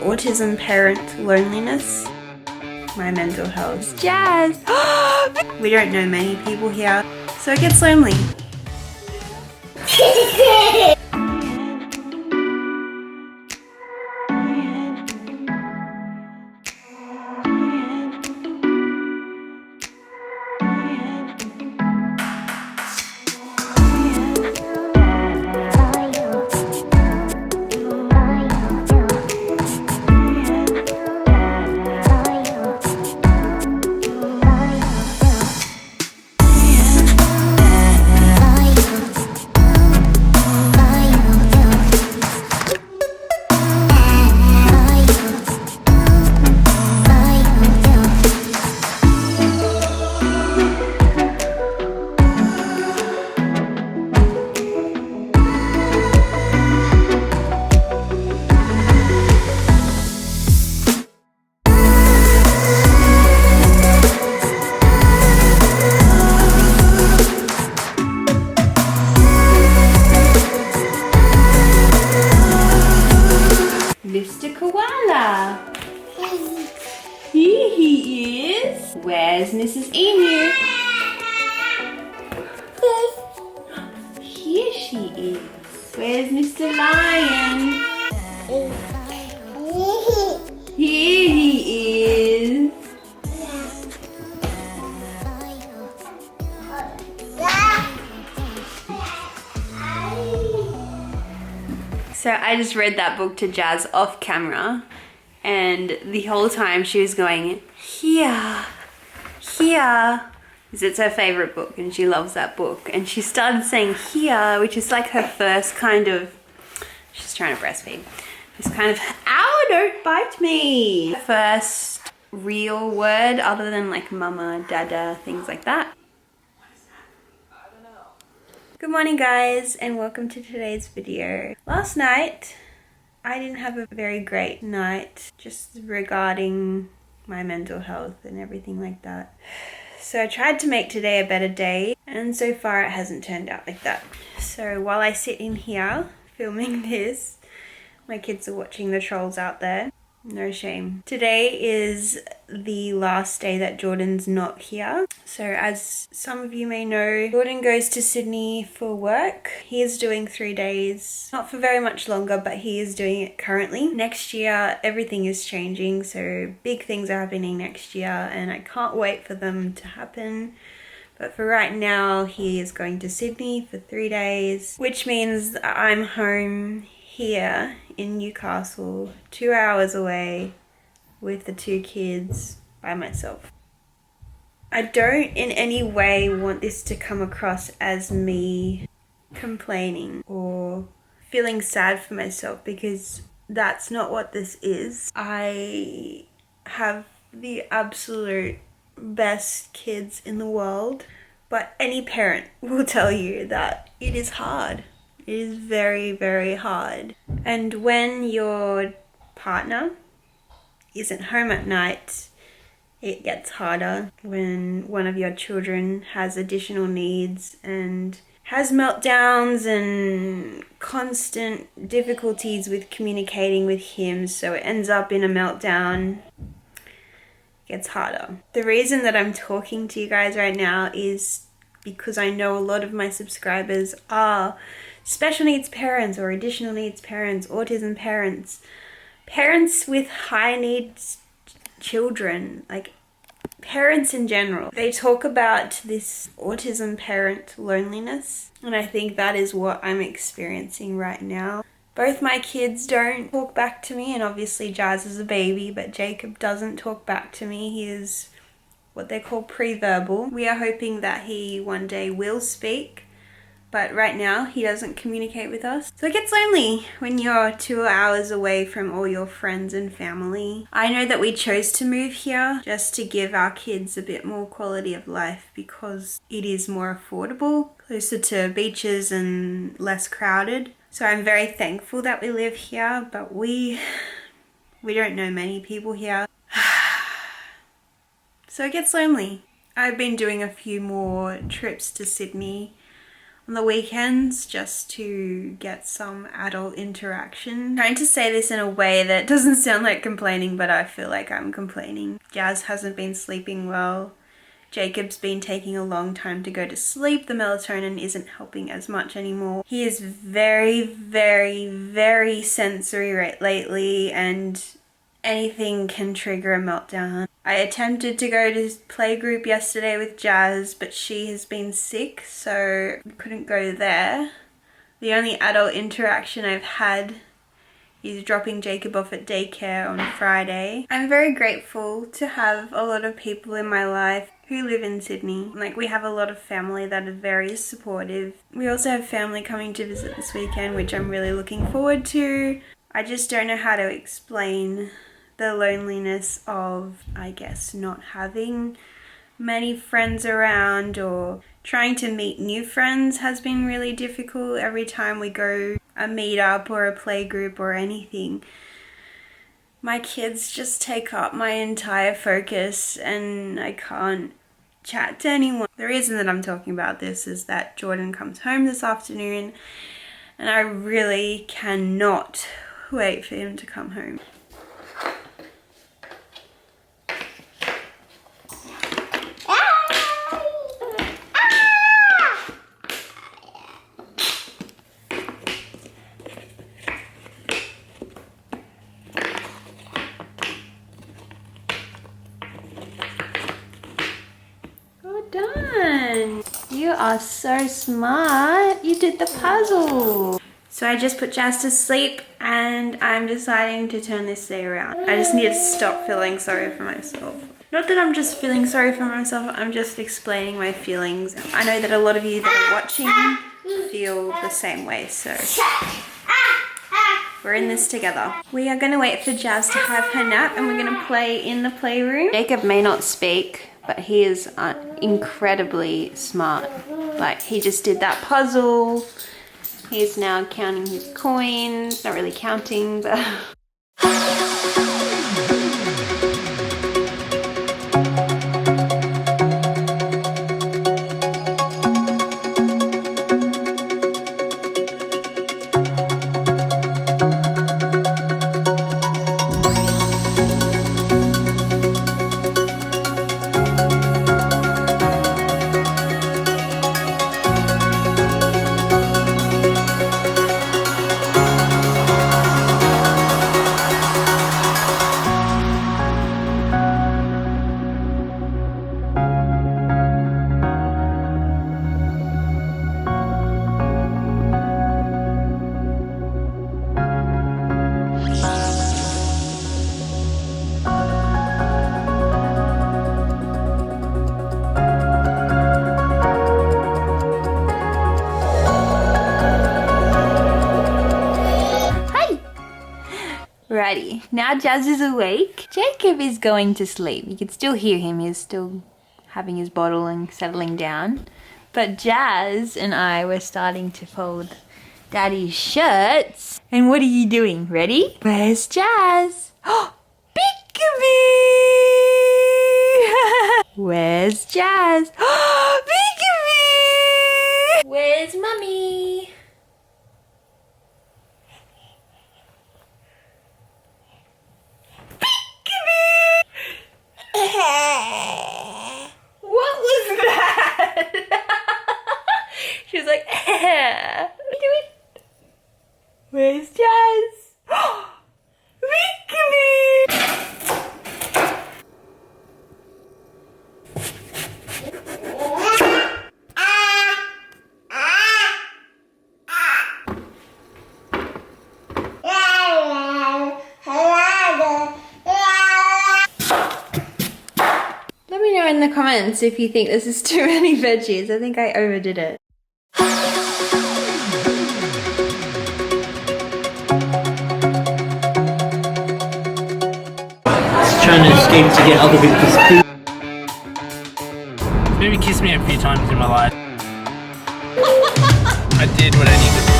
Autism Parent loneliness, my mental health. Jazz! We don't know many people here, so it gets lonely. Mr. Koala. Here he is. Where's Mrs. Emu? Here she is. Where's Mr. Lion? Here he is. So I just read that book to Jazz off camera, and the whole time she was going, here, here, because it's her favorite book and she loves that book. And she started saying here, which is like her first kind of, she's trying to breastfeed. It's kind of, ow, don't bite me. First real word other than like mama, dada, things like that. Good morning guys, and welcome to today's video. Last night I didn't have a very great night just regarding my mental health and everything like that. So I tried to make today a better day, and so far it hasn't turned out like that. So while I sit in here filming this, my kids are watching the trolls out there. No shame. Today is the last day that Jordan's not here. So as some of you may know, Jordan goes to Sydney for work. He is doing 3 days, not for very much longer, but he is doing it currently. Next year, everything is changing, so big things are happening next year, and I can't wait for them to happen. But for right now, he is going to Sydney for 3 days, which means I'm home here in Newcastle, 2 hours away with the 2 kids by myself. I don't in any way want this to come across as me complaining or feeling sad for myself, because that's not what this is. I have the absolute best kids in the world, but any parent will tell you that it is hard. It is very, very hard. And when your partner isn't home at night, it gets harder. When one of your children has additional needs and has meltdowns and constant difficulties with communicating with him, so it ends up in a meltdown, it gets harder. The reason that I'm talking to you guys right now is because I know a lot of my subscribers are special needs parents or additional needs parents, autism parents, parents with high needs children, like parents in general. They talk about this autism parent loneliness, and I think that is what I'm experiencing right now. Both my kids don't talk back to me, and obviously Jazz is a baby, but Jacob doesn't talk back to me. He is what they call pre-verbal. We are hoping that he one day will speak, but right now he doesn't communicate with us. So it gets lonely when you're 2 hours away from all your friends and family. I know that we chose to move here just to give our kids a bit more quality of life because it is more affordable, closer to beaches and less crowded. So I'm very thankful that we live here, but we don't know many people here. So it gets lonely. I've been doing a few more trips to Sydney on the weekends just to get some adult interaction. I'm trying to say this in a way that doesn't sound like complaining, but I feel like I'm complaining. Jazz hasn't been sleeping well. Jacob's been taking a long time to go to sleep. The melatonin isn't helping as much anymore. He is very, very, very sensory lately, and anything can trigger a meltdown. I attempted to go to playgroup yesterday with Jazz, but she has been sick, so I couldn't go there. The only adult interaction I've had is dropping Jacob off at daycare on Friday. I'm very grateful to have a lot of people in my life who live in Sydney. Like, we have a lot of family that are very supportive. We also have family coming to visit this weekend, which I'm really looking forward to. I just don't know how to explain the loneliness of, I guess, not having many friends around, or trying to meet new friends has been really difficult every time we go a meetup or a play group or anything. My kids just take up my entire focus and I can't chat to anyone. The reason that I'm talking about this is that Jordan comes home this afternoon and I really cannot wait for him to come home. Done. You are so smart. You did the puzzle. So I just put Jazz to sleep and I'm deciding to turn this day around. I just need to stop feeling sorry for myself. Not that I'm just feeling sorry for myself, I'm just explaining my feelings. I know that a lot of you that are watching feel the same way, so we're in this together. We are gonna wait for Jazz to have her nap and we're gonna play in the playroom. Jacob may not speak, but he is incredibly smart. Like, he just did that puzzle. He's now counting his coins. Not really counting, but... Righty, now Jazz is awake. Jacob is going to sleep. You can still hear him. He's still having his bottle and settling down. But Jazz and I were starting to fold Daddy's shirts. And what are you doing? Ready? Where's Jazz? Oh, peekaboo! Where's Jazz? Oh, peekaboo! Where's Mummy? What was that? She was like, do it. Where's Jazz? Let me know in the comments if you think this is too many veggies. I think I overdid it. Trying to escape to get other people's food. Maybe kiss me a few times in my life. I did what I needed to do.